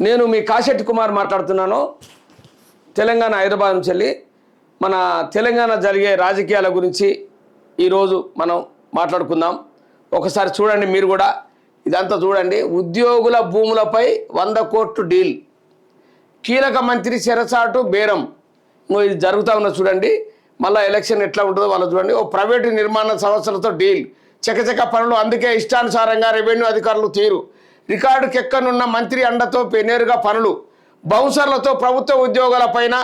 నేను మీ కాశెట్టి కుమార్ మాట్లాడుతున్నాను. తెలంగాణ హైదరాబాద్ నుంచి వెళ్ళి మన తెలంగాణ జరిగే రాజకీయాల గురించి ఈరోజు మనం మాట్లాడుకుందాం. ఒకసారి చూడండి, మీరు కూడా ఇదంతా చూడండి. ఉద్యోగుల భూములపై 100 కోట్లు డీల్, కీలక మంత్రి చెరసాటు బేరం. ఇది జరుగుతూ ఉన్న చూడండి. మళ్ళీ ఎలక్షన్ ఎట్లా ఉంటుందో వాళ్ళు చూడండి. ఓ ప్రైవేటు నిర్మాణ సంస్థలతో డీల్, చకచక పనులు, అందుకే ఇష్టానుసారంగా రెవెన్యూ అధికారులు తీరు, రికార్డుకెక్కనున్న మంత్రి అండతో నేరుగా పనులు, బౌన్సర్లతో ప్రభుత్వ ఉద్యోగాలపైన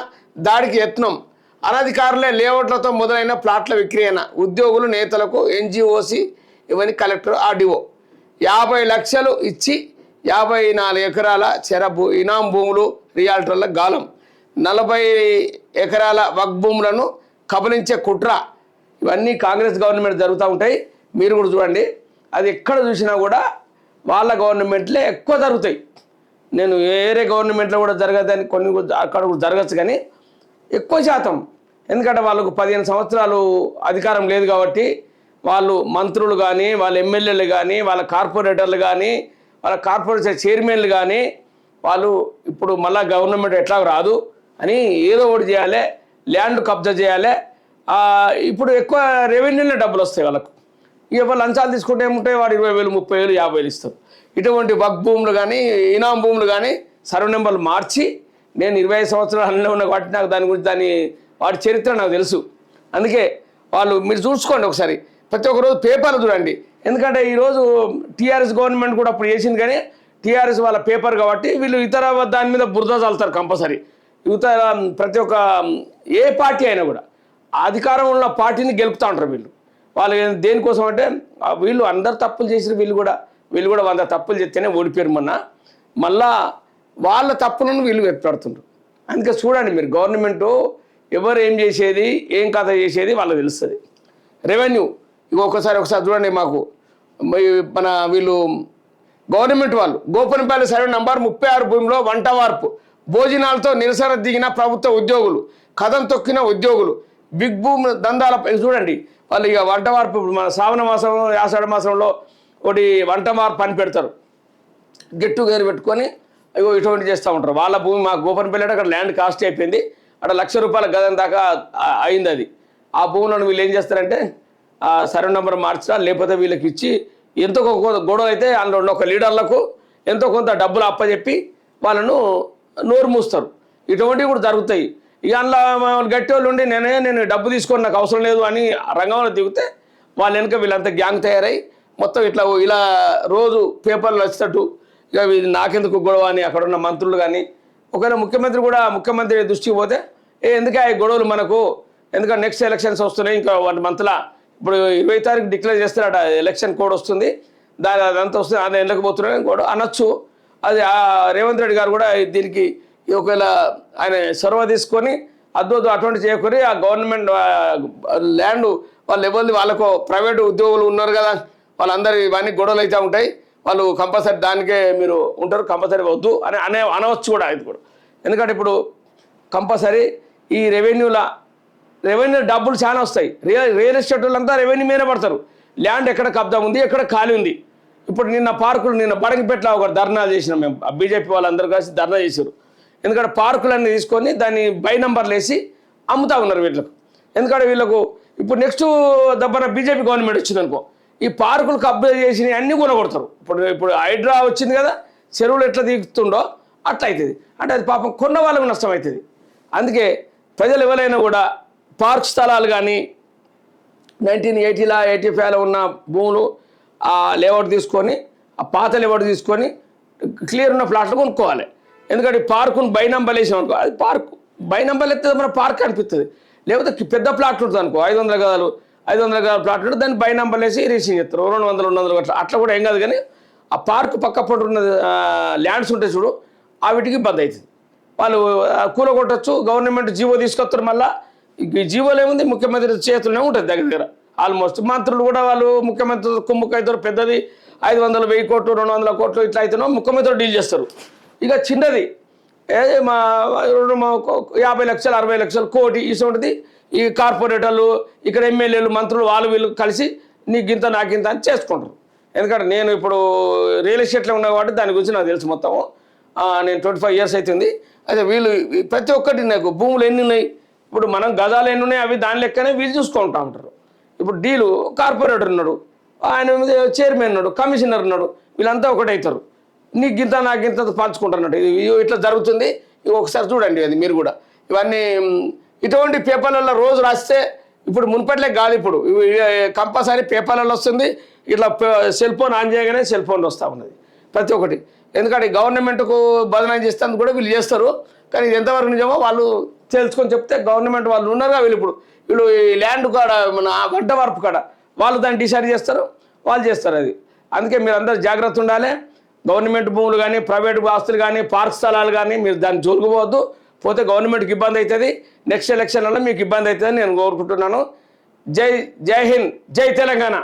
దాడికి యత్నం, అనధికారులే లేఅవుట్లతో మొదలైన ప్లాట్ల విక్రయణ, ఉద్యోగులు నేతలకు ఎన్జిఓసి ఇవన్నీ కలెక్టర్ ఆర్డీఓ. 50 లక్షలు ఇచ్చి 54 ఎకరాల ఇనాం భూములు రియాల్టర్ల గాలం, 40 ఎకరాల వక్ భూములను కబలించే కుట్ర. ఇవన్నీ కాంగ్రెస్ గవర్నమెంట్ జరుగుతూ ఉంటాయి. మీరు కూడా చూడండి. అది ఎక్కడ చూసినా కూడా వాళ్ళ గవర్నమెంట్లే ఎక్కువ జరుగుతాయి. నేను వేరే గవర్నమెంట్లో కూడా జరగదని కొన్ని అక్కడ కూడా జరగచ్చు, కానీ ఎక్కువ శాతం ఎందుకంటే వాళ్ళకు 15 సంవత్సరాలు అధికారం లేదు కాబట్టి వాళ్ళు మంత్రులు కానీ, వాళ్ళ ఎమ్మెల్యేలు కానీ, వాళ్ళ కార్పొరేటర్లు కానీ, వాళ్ళ కార్పొరేషన్ చైర్మన్లు కానీ వాళ్ళు ఇప్పుడు మళ్ళీ గవర్నమెంట్ ఎట్లా రాదు అని ఏదో ఒకటి చేయాలి, ల్యాండ్ కబ్జా చేయాలి. ఇప్పుడు ఎక్కువ రెవెన్యూలో డబ్బులు వస్తాయి వాళ్ళకు. ఇక వాళ్ళు లంచాలు తీసుకుంటే ఏముంటాయి, వాడు 20,000, 30,000, 50,000 ఇస్తారు. ఇటువంటి వక్ భూములు కానీ, ఇనాం భూములు కానీ సర్వ నెంబర్లు మార్చి, నేను 25 సంవత్సరాలు అన్నీ ఉన్న కాబట్టి నాకు దాని గురించి వాటి చరిత్ర నాకు తెలుసు. అందుకే వాళ్ళు మీరు చూసుకోండి ఒకసారి, ప్రతి ఒక్క రోజు పేపర్లు చూడండి. ఎందుకంటే ఈరోజు టీఆర్ఎస్ గవర్నమెంట్ కూడా అప్పుడు చేసింది, కానీ టీఆర్ఎస్ వాళ్ళ పేపర్ కాబట్టి వీళ్ళు ఇతర దాని మీద బురద చల్లుతారు కంపల్సరీ. ఇతర ప్రతి ఒక్క ఏ పార్టీ అయినా కూడా అధికారం ఉన్న పార్టీని గెలుపుతూ ఉంటారు వీళ్ళు. వాళ్ళు దేనికోసం అంటే వీళ్ళు అందరు తప్పులు చేసిన వీళ్ళు కూడా 100 తప్పులు చేస్తేనే ఓడిపోయారు మొన్న. మళ్ళా వాళ్ళ తప్పులను వీళ్ళు వెతుకుతుంటారు. అందుకే చూడండి మీరు, గవర్నమెంటు ఎవరు ఏం చేసేది, ఏం కథ చేసేది వాళ్ళకి తెలుస్తుంది. రెవెన్యూ ఒకసారి చూడండి. మాకు మన వీళ్ళు గవర్నమెంట్ వాళ్ళు గోపనపల్లి సర్వే నంబర్ 36 భూమిలో వంట వార్పు, భోజనాలతో నిరసన దిగిన ప్రభుత్వ ఉద్యోగులు, కథం తొక్కిన ఉద్యోగులు, బిగ్ భూమి దందాలపై చూడండి. వాళ్ళు ఇక వంట వార్పు మన శ్రావణ మాసం, ఆషాఢ మాసంలో ఒకటి వంట వార్పు పని పెడతారు, గెట్టు గేరు పెట్టుకొని ఇటువంటి చేస్తూ ఉంటారు. వాళ్ళ భూమి మా గోపనపల్లి అక్కడ ల్యాండ్ కాస్ట్ అయిపోయింది, అక్కడ ₹1,00,000 గదం దాకా అయింది. అది ఆ భూములను వీళ్ళు ఏం చేస్తారంటే సర్వే నెంబర్ మార్చరా, లేకపోతే వీళ్ళకి ఇచ్చి ఎంతో గొడవ అయితే అందులో ఒక లీడర్లకు ఎంతో కొంత డబ్బులు అప్పచెప్పి వాళ్ళను నోరు మూస్తారు. ఇటువంటివి కూడా జరుగుతాయి. ఇక అందులో గట్టి వాళ్ళు ఉండి నేను డబ్బు తీసుకొని నాకు అవసరం లేదు అని రంగంలో దిగితే వాళ్ళ వెనుక వీళ్ళంతా గ్యాంగ్ తయారై మొత్తం ఇలా రోజు పేపర్లు వచ్చేటట్టు ఇక నాకెందుకు గొడవ అని అక్కడ ఉన్న మంత్రులు కానీ, ఒకవేళ ముఖ్యమంత్రి దృష్టికి పోతే ఎందుకే ఈ గొడవలు మనకు, ఎందుకంటే నెక్స్ట్ ఎలక్షన్స్ వస్తున్నాయి, ఇంకా 1 మంత్లో ఇప్పుడు 20 తారీఖు డిక్లేర్ చేస్తారట, ఎలక్షన్ కోడ్ వస్తుంది, అదంతా వస్తుంది, అది వెళ్ళకపోతున్నాయి కూడా అనొచ్చు. అది రేవంత్ రెడ్డి గారు కూడా దీనికి ఒకవేళ ఆయన చొరవ తీసుకొని అటువంటి చేయకొని ఆ గవర్నమెంట్ ల్యాండ్ వాళ్ళు ఎవరిది వాళ్ళకు ప్రైవేటు ఉద్యోగులు ఉన్నారు కదా, వాళ్ళందరూ ఇవన్నీ గొడవలు అయితే ఉంటాయి, వాళ్ళు కంపల్సరీ దానికే మీరు ఉంటారు, కంపల్సరీ వద్దు అని అనవచ్చు కూడా. ఇది కూడా ఎందుకంటే ఇప్పుడు కంపల్సరీ ఈ రెవెన్యూ డబ్బులు చాలా వస్తాయి. రియల్ ఎస్టేట్ వాళ్ళంతా రెవెన్యూ మీదే పడతారు. ల్యాండ్ ఎక్కడ కబ్జా ఉంది, ఎక్కడ ఖాళీ ఉంది. ఇప్పుడు నిన్న బడంగిపేటలో ఒక ధర్నా చేసినాం మేము, బీజేపీ వాళ్ళందరూ కలిసి ధర్నా చేశారు. ఎందుకంటే పార్కులన్నీ తీసుకొని దాన్ని బై నంబర్లు వేసి అమ్ముతా ఉన్నారు వీళ్ళకు. ఎందుకంటే వీళ్ళకు ఇప్పుడు నెక్స్ట్ దబ్బన బీజేపీ గవర్నమెంట్ వచ్చింది అనుకో, ఈ పార్కులు కబ్జా చేసి అన్నీ కొనగొడతారు. ఇప్పుడు హైడ్రా వచ్చింది కదా, చెరువులు ఎట్లా దిగుతుండో అట్లా అవుతుంది. అంటే అది పాపం కొన్న వాళ్ళకు నష్టం అవుతుంది. అందుకే ప్రజలు ఎవరైనా కూడా పార్క్ స్థలాలు కానీ 1980లో 85లో ఉన్న భూములు ఆ లేఅవుట్ తీసుకొని, ఆ పాత లేఅవుట్ తీసుకొని క్లియర్ ఉన్న ప్లాట్లు కొనుక్కోవాలి. ఎందుకంటే పార్కును బై నంబర్లు వేసాం అనుకో, అది పార్కు బై నంబర్లు ఎత్తే మన పార్క్ అనిపిస్తుంది. లేకపోతే పెద్ద ప్లాట్లు ఉంటుంది అనుకో, 500 గదాల ప్లాట్ ఉంటుంది, దాన్ని బై నంబర్లు వేసి రీచింగ్ చేస్తారు, 200 అట్లా కూడా ఏం కాదు. కానీ ఆ పార్క్ పక్క పొట్టు ఉన్న ల్యాండ్స్ ఉంటాయి చూడు, వీటికి ఇబ్బంది అవుతుంది. వాళ్ళు కూలగొట్టచ్చు, గవర్నమెంట్ జీవో తీసుకొస్తారు. మళ్ళీ ఈ జీవోలు ఏముంది, ముఖ్యమంత్రి చేతుల్లోనే ఉంటుంది దగ్గర. ఆల్మోస్ట్ మంత్రులు కూడా వాళ్ళు ముఖ్యమంత్రి కుమ్ముకైతారు. పెద్దది 500, 1000 కోట్లు, 200 కోట్లు ఇట్లా అయితేనో ముఖ్యమంత్రి డీల్ చేస్తారు. ఇక చిన్నది 50 లక్షలు, 60 లక్షలు, కోటి ఇటువంటిది ఈ కార్పొరేటర్లు, ఇక్కడ ఎమ్మెల్యేలు, మంత్రులు వీళ్ళు కలిసి నీకింత నాకింత అని చేసుకుంటారు. ఎందుకంటే నేను ఇప్పుడు రియల్ ఎస్టేట్లో ఉన్నా కాబట్టి దాని గురించి నాకు తెలుసు మొత్తం. నేను 25 years అవుతుంది. అయితే వీళ్ళు ప్రతి ఒక్కటి నాకు భూములు ఎన్ని ఉన్నాయి, ఇప్పుడు మనం గజాలు ఎన్ని ఉన్నాయి అవి దాని లెక్కనే వీళ్ళు చూసుకుంటూ ఉంటారు. ఇప్పుడు డీలు కార్పొరేటర్ ఉన్నాడు, ఆయన చైర్మన్ ఉన్నాడు, కమిషనర్ ఉన్నాడు, వీళ్ళంతా ఒకటవుతారు. నీకు గింత నాకు గింత పంచుకుంటున్నట్టు ఇట్లా జరుగుతుంది. ఒకసారి చూడండి అది మీరు కూడా. ఇవన్నీ ఇటువంటి పేపర్లలో రోజు రాస్తే ఇప్పుడు మున్పట్లే కాదు, ఇప్పుడు కంపల్సరీ పేపర్లలో వస్తుంది. ఇట్లా సెల్ ఫోన్ ఆన్ చేయగానే సెల్ ఫోన్లో వస్తూ ఉన్నది ప్రతి ఒక్కటి. ఎందుకంటే గవర్నమెంట్కు బదనాం చేస్తాను కూడా వీళ్ళు చేస్తారు. కానీ ఇది ఎంతవరకు నిజమో వాళ్ళు తెలుసుకొని చెప్తే గవర్నమెంట్ వాళ్ళు ఉన్నారుగా, వీళ్ళు ఈ ల్యాండ్ కాడ మన గంట వరపు కాడ వాళ్ళు దాన్ని డిసైడ్ చేస్తారు, వాళ్ళు చేస్తారు అది. అందుకే మీరు అందరూ జాగ్రత్త ఉండాలి. గవర్నమెంట్ భూములు కానీ ప్రైవేట్ ఆస్తులు కానీ పార్క్ స్థలాలు కానీ మీరు దాన్ని జోలుకుపోవద్దు. పోతే గవర్నమెంట్కి ఇబ్బంది అవుతుంది, నెక్స్ట్ ఎలక్షన్లలో మీకు ఇబ్బంది అవుతుందని నేను కోరుకుంటున్నాను. జై హింద్, జై తెలంగాణ.